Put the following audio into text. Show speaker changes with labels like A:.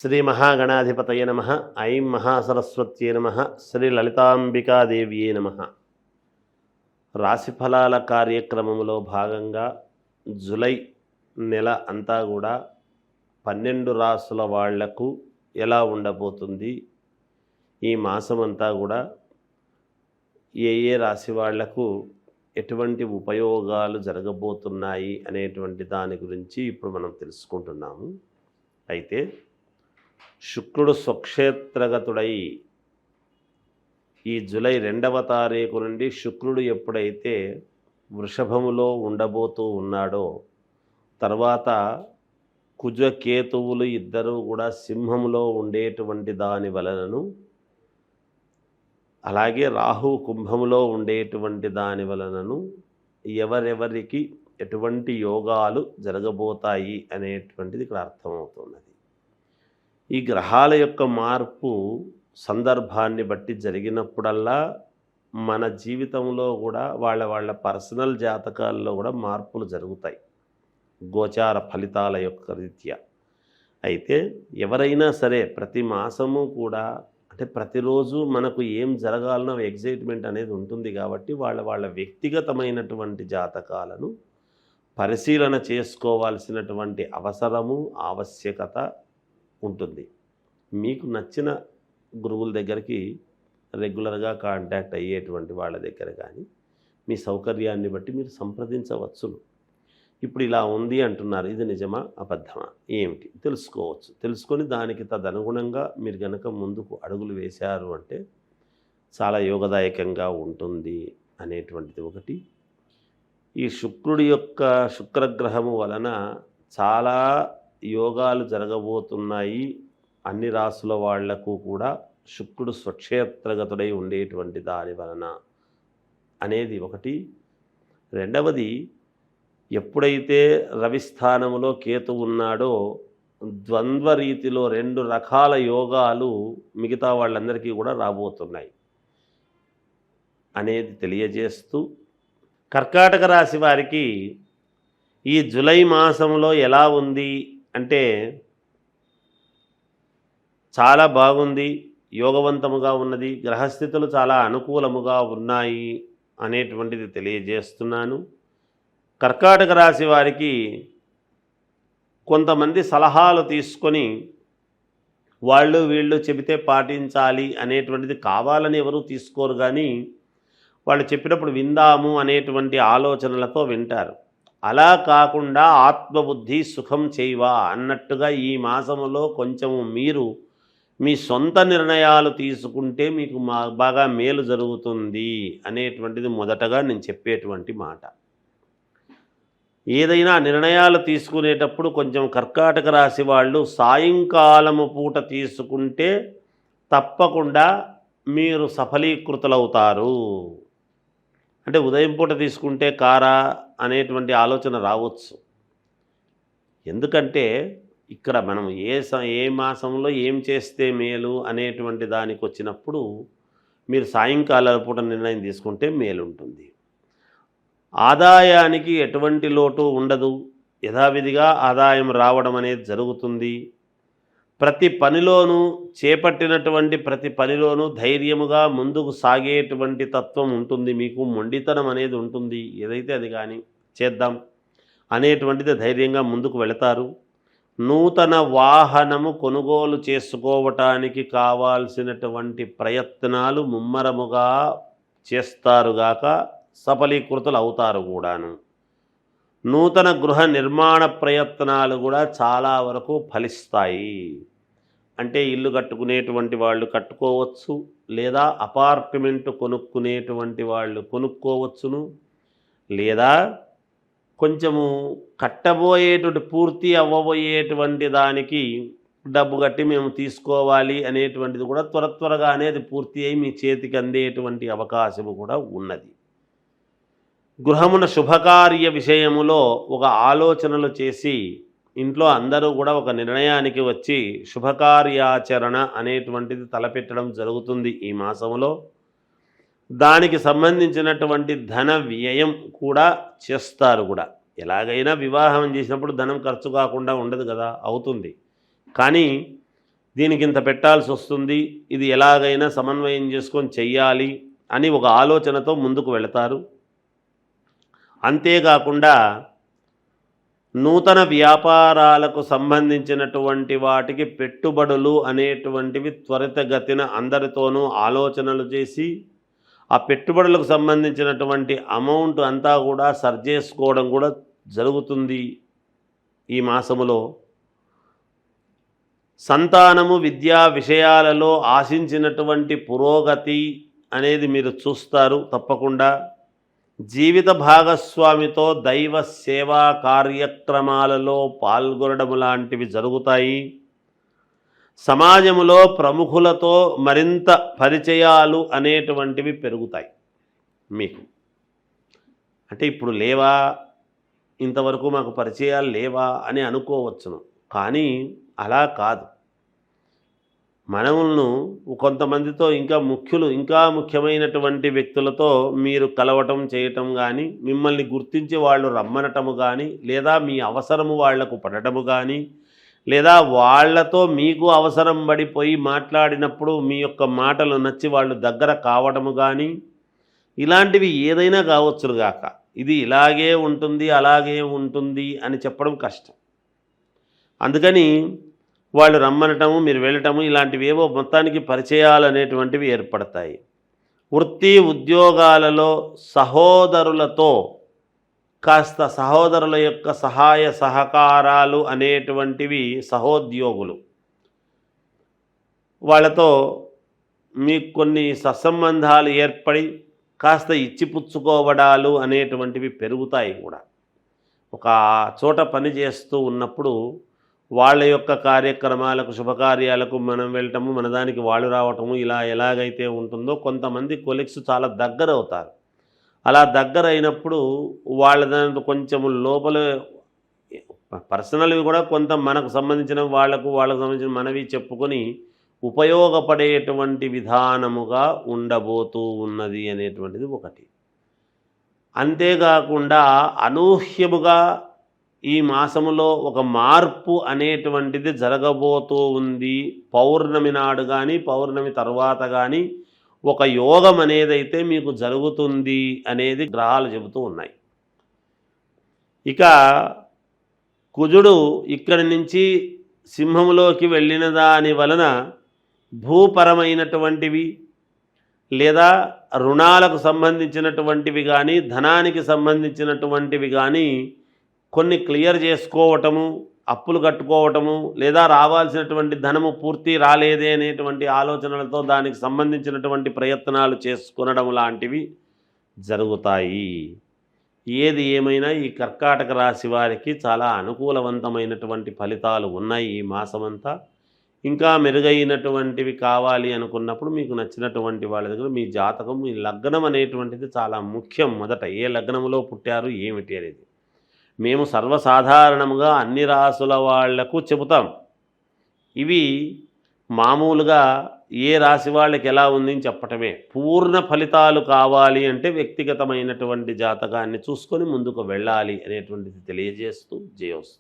A: శ్రీ మహాగణాధిపతయ నమ. ఐం మహాసరస్వత్యే నమ. శ్రీ లలితాంబికాదేవియే నమ. రాశిఫలాల కార్యక్రమంలో భాగంగా జూలై నెల అంతా కూడా 12 రాసుల వాళ్లకు ఎలా ఉండబోతుంది, ఈ మాసం అంతా కూడా ఏ ఏ రాశి వాళ్లకు ఎటువంటి ఉపయోగాలు జరగబోతున్నాయి అనేటువంటి దాని గురించి ఇప్పుడు మనం తెలుసుకుంటున్నాము. అయితే శుక్రుడు స్వక్షేత్రగతుడై ఈ జూలై 2వ తారీఖు నుండి శుక్రుడు ఎప్పుడైతే వృషభములో ఉండబోతూ ఉన్నాడో, తర్వాత కుజకేతువులు ఇద్దరూ కూడా సింహములో ఉండేటువంటి దాని వలనను, అలాగే రాహు కుంభములో ఉండేటువంటి దాని వలనను ఎవరెవరికి ఎటువంటి యోగాలు జరగబోతాయి అనేటువంటిది ఇక్కడ అర్థమవుతున్నది. ఈ గ్రహాల యొక్క మార్పు సందర్భాన్ని బట్టి జరిగినప్పుడల్లా మన జీవితంలో కూడా వాళ్ళ పర్సనల్ జాతకాల్లో కూడా మార్పులు జరుగుతాయి, గోచార ఫలితాల యొక్క రీత్యా. అయితే ఎవరైనా సరే ప్రతి మాసము కూడా, అంటే ప్రతిరోజు మనకు ఏం జరగాలనో ఎగ్జైట్మెంట్ అనేది ఉంటుంది కాబట్టి వాళ్ళ వ్యక్తిగతమైనటువంటి జాతకాలను పరిశీలన చేసుకోవాల్సినటువంటి అవసరము, ఆవశ్యకత ఉంటుంది. మీకు నచ్చిన గురువుల దగ్గరికి రెగ్యులర్గా కాంటాక్ట్ అయ్యేటువంటి వాళ్ళ దగ్గర కానీ మీ సౌకర్యాన్ని బట్టి మీరు సంప్రదించవచ్చును. ఇప్పుడు ఇలా ఉంది అంటున్నారు, ఇది నిజమా అబద్ధమా ఏమిటి తెలుసుకోవచ్చు. తెలుసుకొని దానికి తదనుగుణంగా మీరు కనుక ముందుకు అడుగులు వేశారు అంటే చాలా యోగదాయకంగా ఉంటుంది అనేటువంటిది ఒకటి. ఈ శుక్రుడి యొక్క శుక్రగ్రహము వలన చాలా యోగాలు జరగబోతున్నాయి అన్ని రాసుల వాళ్లకు కూడా, శుక్రుడు స్వక్షేత్రగతుడై ఉండేటువంటి దాని వలన అనేది ఒకటి. రెండవది, ఎప్పుడైతే రవి స్థానములో కేతు ఉన్నాడో ద్వంద్వ రీతిలో 2 రకాల యోగాలు మిగతా వాళ్ళందరికీ కూడా రాబోతున్నాయి అనేది తెలియజేస్తూ, కర్కాటక రాశి వారికి ఈ జూలై మాసంలో ఎలా ఉంది అంటే చాలా బాగుంది, యోగవంతముగా ఉన్నది, గ్రహస్థితులు చాలా అనుకూలముగా ఉన్నాయి అనేటువంటిది తెలియజేస్తున్నాను. కర్కాటక రాశి వారికి కొంతమంది సలహాలు తీసుకొని వాళ్ళు వీళ్ళు చెబితే పాటించాలి అనేటువంటిది కావాలని ఎవరూ తీసుకోరు, కానీ వాళ్ళు చెప్పినప్పుడు విందాము అనేటువంటి ఆలోచనలతో వింటారు. అలా కాకుండా ఆత్మబుద్ధి సుఖం చేయవా అన్నట్టుగా ఈ మాసములో కొంచెము మీరు మీ సొంత నిర్ణయాలు తీసుకుంటే మీకు బాగా మేలు జరుగుతుంది అనేటువంటిది మొదటగా నేను చెప్పేటువంటి మాట. ఏదైనా నిర్ణయాలు తీసుకునేటప్పుడు కొంచెం కర్కాటక రాశి వాళ్ళు సాయంకాలము పూట తీసుకుంటే తప్పకుండా మీరు సఫలీకృతులవుతారు. అంటే ఉదయం పూట తీసుకుంటే కారా అనేటువంటి ఆలోచన రావచ్చు. ఎందుకంటే ఇక్కడ మనం ఏ మాసంలో ఏం చేస్తే మేలు అనేటువంటి దానికి వచ్చినప్పుడు మీరు సాయంకాల పూట నిర్ణయం తీసుకుంటే మేలు ఉంటుంది. ఆదాయానికి ఎటువంటి లోటు ఉండదు, యథావిధిగా ఆదాయం రావడం అనేది జరుగుతుంది. ప్రతి పనిలోనూ చేపట్టినటువంటి ప్రతి పనిలోనూ ధైర్యముగా ముందుకు సాగేటువంటి తత్వం ఉంటుంది, మీకు మొండితనం అనేది ఉంటుంది. ఏదైతే అది కానీ చేద్దాం అనేటువంటిది ధైర్యంగా ముందుకు వెళతారు. నూతన వాహనము కొనుగోలు చేసుకోవటానికి కావాల్సినటువంటి ప్రయత్నాలు ముమ్మరముగా చేస్తారుగాక సఫలీకృతులు అవుతారు కూడాను. నూతన గృహ నిర్మాణ ప్రయత్నాలు కూడా చాలా వరకు ఫలిస్తాయి. అంటే ఇల్లు కట్టుకునేటువంటి వాళ్ళు కట్టుకోవచ్చు, లేదా అపార్ట్మెంట్ కొనుక్కునేటువంటి వాళ్ళు కొనుక్కోవచ్చును, లేదా కొంచెము కట్టబోయేటువంటి పూర్తి అవ్వబోయేటువంటి దానికి డబ్బు కట్టి మేము తీసుకోవాలి అనేటువంటిది కూడా త్వరగా అనేది పూర్తి అయి మీ చేతికి అందేటువంటి అవకాశము కూడా ఉన్నది. గృహమున శుభకార్య విషయములో ఒక ఆలోచనలు చేసి ఇంట్లో అందరూ కూడా ఒక నిర్ణయానికి వచ్చి శుభకార్యాచరణ అనేటువంటిది తలపెట్టడం జరుగుతుంది ఈ మాసంలో. దానికి సంబంధించినటువంటి ధన వ్యయం కూడా చేస్తారు కూడా. ఎలాగైనా వివాహం చేసినప్పుడు ధనం ఖర్చు కాకుండా ఉండదు కదా, అవుతుంది. కానీ దీనికి ఇంత పెట్టాల్సి వస్తుంది, ఇది ఎలాగైనా సమన్వయం చేసుకొని చెయ్యాలి అని ఒక ఆలోచనతో ముందుకు వెళతారు. అంతేకాకుండా నూతన వ్యాపారాలకు సంబంధించినటువంటి వాటికి పెట్టుబడులు అనేటువంటివి త్వరితగతిన అందరితోనూ ఆలోచనలు చేసి ఆ పెట్టుబడులకు సంబంధించినటువంటి అమౌంట్ అంతా కూడా సర్చేసుకోవడం కూడా జరుగుతుంది ఈ మాసములో. సంతానము విద్యా విషయాలలో ఆశించినటువంటి పురోగతి అనేది మీరు చూస్తారు తప్పకుండా. జీవిత భాగస్వామితో దైవ సేవా కార్యక్రమాలలో పాల్గొనడం లాంటివి జరుగుతాయి. సమాజంలో ప్రముఖులతో మరింత పరిచయాలు అనేటువంటివి పెరుగుతాయి మీకు. అంటే ఇప్పుడు లేవా, ఇంతవరకు మాకు పరిచయాలు లేవా అని అనుకోవచ్చును, కానీ అలా కాదు. మనములను కొంతమందితో ఇంకా ముఖ్యమైనటువంటి వ్యక్తులతో మీరు కలవటం చేయటం కానీ, మిమ్మల్ని గుర్తించి వాళ్ళు రమ్మనటము కానీ, లేదా మీ అవసరము వాళ్లకు పడటము కానీ, లేదా వాళ్లతో మీకు అవసరం పడిపోయి మాట్లాడినప్పుడు మీ యొక్క మాటలు నచ్చి వాళ్ళు దగ్గర కావటము కానీ, ఇలాంటివి ఏదైనా కావచ్చుగాక. ఇది ఇలాగే ఉంటుంది అలాగే ఉంటుంది అని చెప్పడం కష్టం. అందుకని వాళ్ళు రమ్మనటము, మీరు వెళ్ళటము, ఇలాంటివి ఏవో మొత్తానికి పరిచయాలు అనేటువంటివి ఏర్పడతాయి. వృత్తి ఉద్యోగాలలో సహోదరులతో కాస్త సహోదరుల యొక్క సహాయ సహకారాలు అనేటువంటివి, సహోద్యోగులు వాళ్ళతో మీకు కొన్ని సత్సంబంధాలు ఏర్పడి కాస్త ఇచ్చిపుచ్చుకోవడాలు అనేటువంటివి పెరుగుతాయి కూడా. ఒక చోట పని చేస్తూ ఉన్నప్పుడు వాళ్ళ యొక్క కార్యక్రమాలకు, శుభకార్యాలకు మనం వెళ్ళటము, మన దానికి వాళ్ళు రావటము, ఇలా ఎలాగైతే ఉంటుందో కొంతమంది కొలీగ్స్ చాలా దగ్గర అవుతారు. అలా దగ్గర అయినప్పుడు వాళ్ళ దాంట్లో కొంచెం లోపల పర్సనల్వి కూడా కొంత మనకు సంబంధించిన వాళ్ళకు సంబంధించిన మనవి చెప్పుకొని ఉపయోగపడేటువంటి విధానముగా ఉండబోతూ ఉన్నది అనేటువంటిది ఒకటి. అంతేకాకుండా అనూహ్యముగా ఈ మాసములో ఒక మార్పు అనేటువంటిది జరగబోతూ ఉంది. పౌర్ణమి నాడు కానీ పౌర్ణమి తర్వాత కానీ ఒక యోగం అనేదైతే మీకు జరుగుతుంది అనేది గ్రహాలు చెబుతూ ఉన్నాయి. ఇక కుజుడు ఇక్కడి నుంచి సింహంలోకి వెళ్ళిన దాని వలన భూపరమైనటువంటివి లేదా రుణాలకు సంబంధించినటువంటివి కానీ, ధనానికి సంబంధించినటువంటివి కానీ కొన్ని క్లియర్ చేసుకోవటము, అప్పులు కట్టుకోవటము, లేదా రావాల్సినటువంటి ధనము పూర్తి రాలేదే అనేటువంటి ఆలోచనలతో దానికి సంబంధించినటువంటి ప్రయత్నాలు చేసుకొనడం లాంటివి జరుగుతాయి. ఏది ఏమైనా ఈ కర్కాటక రాశి వారికి చాలా అనుకూలవంతమైనటువంటి ఫలితాలు ఉన్నాయి ఈ మాసమంతా. ఇంకా మెరుగైనటువంటివి కావాలి అనుకున్నప్పుడు మీకు నచ్చినటువంటి వాళ్ళ దగ్గర మీ జాతకం, మీ లగ్నం అనేటువంటిది చాలా ముఖ్యం. మొదట ఏ లగ్నంలో పుట్టారు ఏమిటి అనేది మేము సర్వసాధారణంగా అన్ని రాసుల వాళ్లకు చెబుతాం. ఇవి మామూలుగా ఏ రాశి వాళ్ళకి ఎలా ఉంది అని చెప్పటమే. పూర్ణ ఫలితాలు కావాలి అంటే వ్యక్తిగతమైనటువంటి జాతకాన్ని చూసుకొని ముందుకు వెళ్ళాలి అనేటువంటిది తెలియజేస్తూ జయోస్తు.